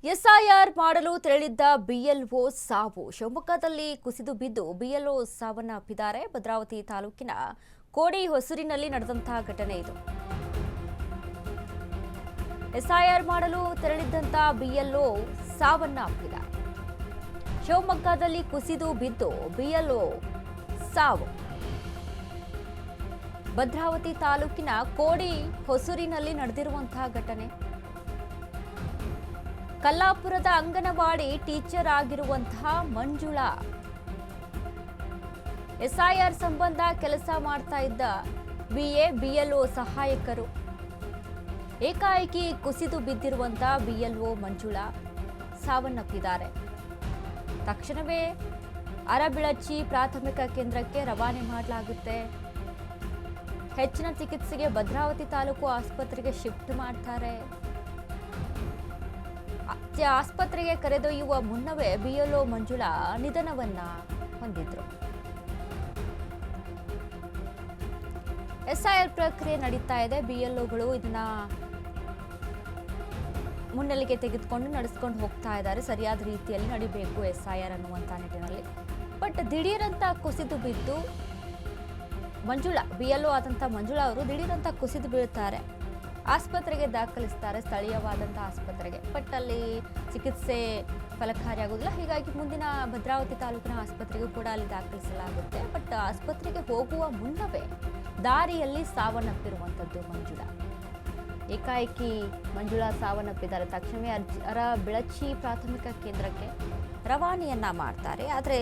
SIR ಮಾಡಲು ತೆರಳಿದ್ದ BLO ಸಾವು. ಶಿವಮೊಗ್ಗದಲ್ಲಿ ಕುಸಿದು ಬಿದ್ದು ಬಿಎಲ್ಒ ಸಾವನ್ನಪ್ಪಿದ್ದಾರೆ. ಭದ್ರಾವತಿ ತಾಲೂಕಿನ ಕೋಡಿ ಹೊಸೂರಿನಲ್ಲಿ ನಡೆದಂತಹ ಘಟನೆ ಇದು. ಎಸ್ಐಆರ್ ಮಾಡಲು ತೆರಳಿದ್ದಂತ ಬಿಎಲ್ಒ ಸಾವನ್ನಪ್ಪಿದ್ದಾರೆ. ಶಿವಮೊಗ್ಗದಲ್ಲಿ ಕುಸಿದು ಬಿದ್ದು ಬಿಎಲ್ಒ ಸಾವು. ಭದ್ರಾವತಿ ತಾಲೂಕಿನ ಕೋಡಿ ಹೊಸೂರಿನಲ್ಲಿ ನಡೆದಿರುವಂತಹ ಘಟನೆ. ಕಲ್ಲಾಪುರದ ಅಂಗನವಾಡಿ ಟೀಚರ್ ಆಗಿರುವಂತಹ ಮಂಜುಳಾ ಎಸ್ಐಆರ್ ಸಂಬಂಧ ಕೆಲಸ ಮಾಡ್ತಾ ಇದ್ದ ಬಿಎಲ್ಒ ಸಹಾಯಕರು. ಏಕಾಏಕಿ ಕುಸಿದು ಬಿದ್ದಿರುವಂತಹ ಬಿಎಲ್ಒ ಮಂಜುಳಾ ಸಾವನ್ನಪ್ಪಿದ್ದಾರೆ. ತಕ್ಷಣವೇ ಅರಬಿಳಚಿ ಪ್ರಾಥಮಿಕ ಕೇಂದ್ರಕ್ಕೆ ರವಾನೆ ಮಾಡಲಾಗುತ್ತೆ. ಹೆಚ್ಚಿನ ಚಿಕಿತ್ಸೆಗೆ ಭದ್ರಾವತಿ ತಾಲೂಕು ಆಸ್ಪತ್ರೆಗೆ ಶಿಫ್ಟ್ ಮಾಡ್ತಾರೆ. ಆಸ್ಪತ್ರೆಗೆ ಕರೆದೊಯ್ಯುವ ಮುನ್ನವೇ ಬಿಎಲ್ಒ ಮಂಜುಳಾ ನಿಧನವನ್ನ ಹೊಂದಿದ್ರು. ಎಸ್ಐಆರ್ ಪ್ರಕ್ರಿಯೆ ನಡೀತಾ ಇದೆ. ಬಿಎಲ್ಒಗಳು ಇದನ್ನ ಮುನ್ನೆಲೆಗೆ ತೆಗೆದುಕೊಂಡು ನಡೆಸ್ಕೊಂಡು ಹೋಗ್ತಾ ಇದ್ದಾರೆ. ಸರಿಯಾದ ರೀತಿಯಲ್ಲಿ ನಡಿಬೇಕು ಎಸ್ಐಆರ್ ಅನ್ನುವಂಥ ನಿಟ್ಟಿನಲ್ಲಿ. ಬಟ್ ದಿಢೀರಂತ ಕುಸಿದು ಬಿದ್ದು ಮಂಜುಳಾ, ಬಿಎಲ್ಒ ಆದಂಥ ಮಂಜುಳಾ ಅವರು ದಿಢೀರಂತ ಕುಸಿದು ಬೀಳ್ತಾರೆ. ಆಸ್ಪತ್ರೆಗೆ ದಾಖಲಿಸ್ತಾರೆ, ಸ್ಥಳೀಯವಾದಂಥ ಆಸ್ಪತ್ರೆಗೆ. ಬಟ್ ಅಲ್ಲಿ ಚಿಕಿತ್ಸೆ ಫಲಕಾರಿಯಾಗೋದಿಲ್ಲ. ಹೀಗಾಗಿ ಮುಂದಿನ ಭದ್ರಾವತಿ ತಾಲೂಕಿನ ಆಸ್ಪತ್ರೆಗೂ ಕೂಡ ಅಲ್ಲಿ ದಾಖಲಿಸಲಾಗುತ್ತೆ. ಬಟ್ ಆಸ್ಪತ್ರೆಗೆ ಹೋಗುವ ಮುನ್ನವೇ ದಾರಿಯಲ್ಲಿ ಸಾವನ್ನಪ್ಪಿರುವಂಥದ್ದು ಮಂಜುಳಾ. ಏಕಾಏಕಿ ಮಂಜುಳಾ ಸಾವನ್ನಪ್ಪಿದ್ದಾರೆ. ತಕ್ಷಣವೇ ಅರಬಿಳಚಿ ಪ್ರಾಥಮಿಕ ಕೇಂದ್ರಕ್ಕೆ ರವಾನೆಯನ್ನ ಮಾಡ್ತಾರೆ. ಆದರೆ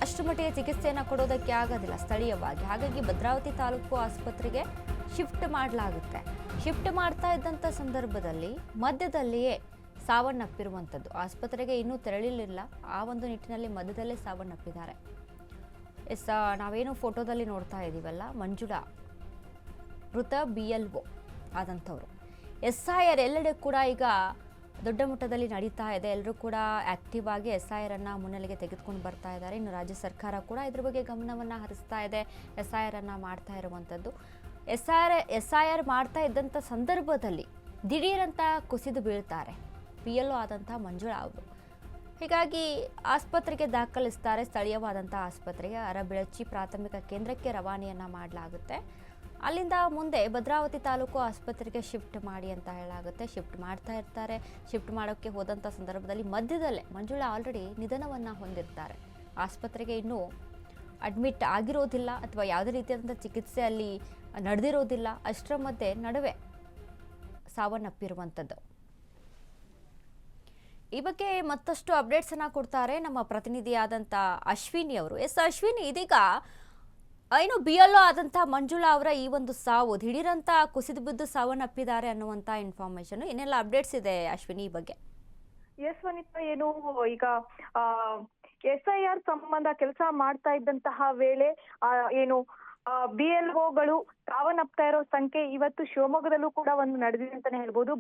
ಅಷ್ಟು ಮಟ್ಟಿಗೆ ಚಿಕಿತ್ಸೆಯನ್ನು ಕೊಡೋದಕ್ಕೆ ಆಗೋದಿಲ್ಲ ಸ್ಥಳೀಯವಾಗಿ. ಹಾಗಾಗಿ ಭದ್ರಾವತಿ ತಾಲೂಕು ಆಸ್ಪತ್ರೆಗೆ ಶಿಫ್ಟ್ ಮಾಡಲಾಗುತ್ತೆ. ಶಿಫ್ಟ್ ಮಾಡ್ತಾ ಇದ್ದಂಥ ಸಂದರ್ಭದಲ್ಲಿ ಮಧ್ಯದಲ್ಲಿಯೇ ಸಾವನ್ನಪ್ಪಿರುವಂಥದ್ದು. ಆಸ್ಪತ್ರೆಗೆ ಇನ್ನೂ ತೆರಳಿರಲಿಲ್ಲ. ಆ ಒಂದು ನಿಟ್ಟಿನಲ್ಲಿ ಮಧ್ಯದಲ್ಲೇ ಸಾವನ್ನಪ್ಪಿದ್ದಾರೆ. ನಾವೇನು ಫೋಟೋದಲ್ಲಿ ನೋಡ್ತಾ ಇದ್ದೀವಲ್ಲ, ಮಂಜುಳಾ ಮೃತ ಬಿಎಲ್ಒ ಆದಂಥವ್ರು. ಎಸ್ಐಆರ್ ಎಲ್ಲೆಡೆ ಕೂಡ ಈಗ ದೊಡ್ಡ ಮಟ್ಟದಲ್ಲಿ ನಡೀತಾ ಇದೆ. ಎಲ್ಲರೂ ಕೂಡ ಆಕ್ಟಿವ್ ಆಗಿ ಎಸ್ಐಆರ್ ಅನ್ನ ಮುನ್ನೆಲೆಗೆ ತೆಗೆದುಕೊಂಡು ಬರ್ತಾ ಇದ್ದಾರೆ. ಇನ್ನು ರಾಜ್ಯ ಸರ್ಕಾರ ಕೂಡ ಇದ್ರ ಬಗ್ಗೆ ಗಮನವನ್ನು ಹರಿಸ್ತಾ ಇದೆ. ಎಸ್ಐಆರ್ ಅನ್ನ ಮಾಡ್ತಾ ಇರುವಂಥದ್ದು. ಎಸ್ಐಆರ್ ಮಾಡ್ತಾ ಇದ್ದಂಥ ಸಂದರ್ಭದಲ್ಲಿ ದಿಢೀರಂತ ಕುಸಿದು ಬೀಳ್ತಾರೆ ಬಿಎಲ್ಒ ಆದಂಥ ಮಂಜುಳಾ ಅವರು. ಹೀಗಾಗಿ ಆಸ್ಪತ್ರೆಗೆ ದಾಖಲಿಸ್ತಾರೆ. ಸ್ಥಳೀಯವಾದಂಥ ಆಸ್ಪತ್ರೆಗೆ ಅರಬಿಳಚಿ ಪ್ರಾಥಮಿಕ ಕೇಂದ್ರಕ್ಕೆ ರವಾನೆಯನ್ನ ಮಾಡಲಾಗುತ್ತೆ. ಅಲ್ಲಿಂದ ಮುಂದೆ ಭದ್ರಾವತಿ ತಾಲೂಕು ಆಸ್ಪತ್ರೆಗೆ ಶಿಫ್ಟ್ ಮಾಡಿ ಅಂತ ಹೇಳಲಾಗುತ್ತೆ. ಶಿಫ್ಟ್ ಮಾಡ್ತಾ ಇರ್ತಾರೆ. ಶಿಫ್ಟ್ ಮಾಡೋಕ್ಕೆ ಹೋದಂಥ ಸಂದರ್ಭದಲ್ಲಿ ಮಧ್ಯದಲ್ಲೇ ಮಂಜುಳಾ ಆಲ್ರೆಡಿ ನಿಧನವನ್ನು ಹೊಂದಿರ್ತಾರೆ. ಆಸ್ಪತ್ರೆಗೆ ಇನ್ನೂ ಅಡ್ಮಿಟ್ ಆಗಿರೋದಿಲ್ಲ ಅಥವಾ ಯಾವುದೇ ರೀತಿಯಾದಂಥ ಚಿಕಿತ್ಸೆ ಅಲ್ಲಿ ನಡೆದಿರೋದಿಲ್ಲ. ಅಷ್ಟರ ನಡುವೆ ಸಾವನ್ನಪ್ಪಿರುವಂಥದ್ದು. ಈ ಬಗ್ಗೆ ಮತ್ತಷ್ಟು ಅಪ್ಡೇಟ್ಸನ್ನು ಕೊಡ್ತಾರೆ ನಮ್ಮ ಪ್ರತಿನಿಧಿಯಾದಂಥ ಅಶ್ವಿನಿ ಅವರು. ಅಶ್ವಿನಿ, ಇದೀಗ ಏನು ಬಿಎಲ್ಒ ಆದಂಥ ಮಂಜುಳಾ ಅವರ ಈ ಒಂದು ಸಾವು, ದಿಢೀರಂತ ಕುಸಿದು ಬಿದ್ದು ಸಾವನ್ನಪ್ಪಿದ್ದಾರೆ ಅನ್ನುವಂಥ ಇನ್ಫಾರ್ಮೇಶನ್, ಏನೆಲ್ಲ ಅಪ್ಡೇಟ್ಸ್ ಇದೆ ಅಶ್ವಿನಿ ಈ ಬಗ್ಗೆ? ಎಸ್ ವನಿತಾ, ಏನು ಈಗ ಎಸ್ಐಆರ್ ಸಂಬಂಧ ಕೆಲಸ ಮಾಡ್ತಾ ಇದ್ದಂತಹ ವೇಳೆ ಏನು ಬಿಎಲ್ಒಗಳು ಸಾವನ್ನಪ್ತಾ ಇರೋ ಸಂಖ್ಯೆ ಇವತ್ತು ಶಿವಮೊಗ್ಗದಲ್ಲೂ ಕೂಡ ಒಂದು ನಡೆದಿದೆ ಅಂತಾನೆ ಹೇಳ್ಬೋದು.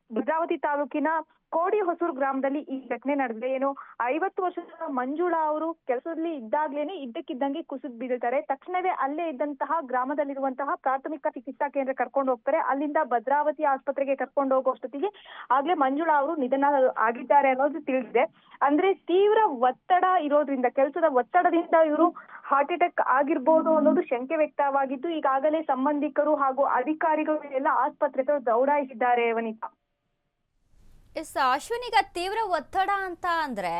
ಭದ್ರಾವತಿ ತಾಲೂಕಿನ ಕೋಡಿ ಹೊಸೂರು ಗ್ರಾಮದಲ್ಲಿ ಈ ಘಟನೆ ನಡೆದಿದೆ. ಏನು 50 ವರ್ಷದ ಮಂಜುಳಾ ಅವರು ಕೆಲಸದಲ್ಲಿ ಇದ್ದಾಗ್ಲೇನೆ ಇದ್ದಕ್ಕಿದ್ದಂಗೆ ಕುಸಿದು ಬಿದ್ದಿರ್ತಾರೆ. ತಕ್ಷಣವೇ ಅಲ್ಲೇ ಇದ್ದಂತಹ ಗ್ರಾಮದಲ್ಲಿರುವಂತಹ ಪ್ರಾಥಮಿಕ ಚಿಕಿತ್ಸಾ ಕೇಂದ್ರ ಕರ್ಕೊಂಡು ಹೋಗ್ತಾರೆ. ಅಲ್ಲಿಂದ ಭದ್ರಾವತಿ ಆಸ್ಪತ್ರೆಗೆ ಕರ್ಕೊಂಡು ಹೋಗೋಷ್ಟೊತ್ತಿಗೆ ಆಗ್ಲೇ ಮಂಜುಳಾ ಅವರು ನಿಧನ ಆಗಿದ್ದಾರೆ ಅನ್ನೋದು ತಿಳಿದಿದೆ. ಅಂದ್ರೆ ತೀವ್ರ ಒತ್ತಡ ಇರೋದ್ರಿಂದ, ಕೆಲಸದ ಒತ್ತಡದಿಂದ ಇವರು ಹಾರ್ಟ್ ಅಟ್ಯಾಕ್ ಆಗಿರ್ಬೋದು ಅನ್ನೋದು ಶಂಕೆ ವ್ಯಕ್ತವಾಗಿದ್ದು, ಈಗಾಗಲೇ ಸಂಬಂಧಿಕರು ಹಾಗೂ ಅಧಿಕಾರಿಗಳು ಎಲ್ಲ ಆಸ್ಪತ್ರೆಗೆ ದೌಡಾಯಿಸಿದ್ದಾರೆ ವನಿತಾ. ಅಶ್ವಿನಿಗ ತೀವ್ರ ಒತ್ತಡ ಅಂತ ಅಂದ್ರೆ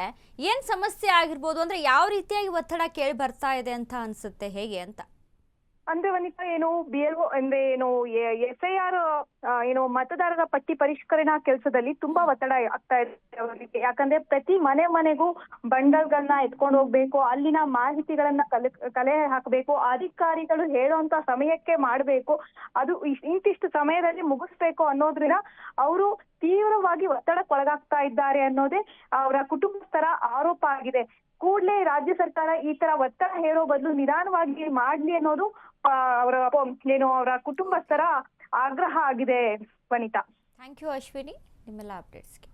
ಏನ್ ಸಮಸ್ಯೆ ಆಗಿರ್ಬೋದು? ಅಂದ್ರೆ ಯಾವ ರೀತಿಯಾಗಿ ಒತ್ತಡ ಕೇಳಿ ಬರ್ತಾ ಇದೆ ಅಂತ ಅನ್ಸುತ್ತೆ, ಹೇಗೆ ಅಂತ? ಅಂದ್ರೆ ವನಿತಾ, ಏನು ಬಿಎಲ್ಒ ಅಂದ್ರೆ ಏನು ಎಸ್ಐಆರ್ ಮತದಾರರ ಪಟ್ಟಿ ಪರಿಷ್ಕರಣಾ ಕೆಲಸದಲ್ಲಿ ತುಂಬಾ ಒತ್ತಡ ಆಗ್ತಾ ಇದೆ ಅವರಿಗೆ. ಯಾಕಂದ್ರೆ ಪ್ರತಿ ಮನೆಗೂ ಬಂಡಲ್ಗಳನ್ನ ಎತ್ಕೊಂಡು ಹೋಗ್ಬೇಕು, ಅಲ್ಲಿನ ಮಾಹಿತಿಗಳನ್ನ ಕಲೆ ಹಾಕಬೇಕು, ಅಧಿಕಾರಿಗಳು ಹೇಳುವಂತ ಸಮಯಕ್ಕೆ ಮಾಡ್ಬೇಕು, ಅದು ಇಂತಿಷ್ಟು ಸಮಯದಲ್ಲಿ ಮುಗಿಸ್ಬೇಕು ಅನ್ನೋದ್ರಿಂದ ಅವರು ತೀವ್ರವಾಗಿ ಒತ್ತಡಕ್ಕೊಳಗಾಗ್ತಾ ಇದ್ದಾರೆ ಅನ್ನೋದೇ ಅವರ ಕುಟುಂಬಸ್ಥರ ಆರೋಪ ಆಗಿದೆ. ಕೂಡಲೇ ರಾಜ್ಯ ಸರ್ಕಾರ ಈ ತರ ಒತ್ತಡ ಹೇಳೋ ಬದಲು ನಿಧಾನವಾಗಿ ಮಾಡ್ಲಿ ಅನ್ನೋದು ಅವರ ಕುಟುಂಬಸ್ಥರ ಆಗ್ರಹ ಆಗಿದೆ ವನಿತಾ. ಥ್ಯಾಂಕ್ ಯು ಅಶ್ವಿನಿ, ನಿಮ್ಮೆಲ್ಲ ಅಪ್ಡೇಟ್ಸ್ಗೆ.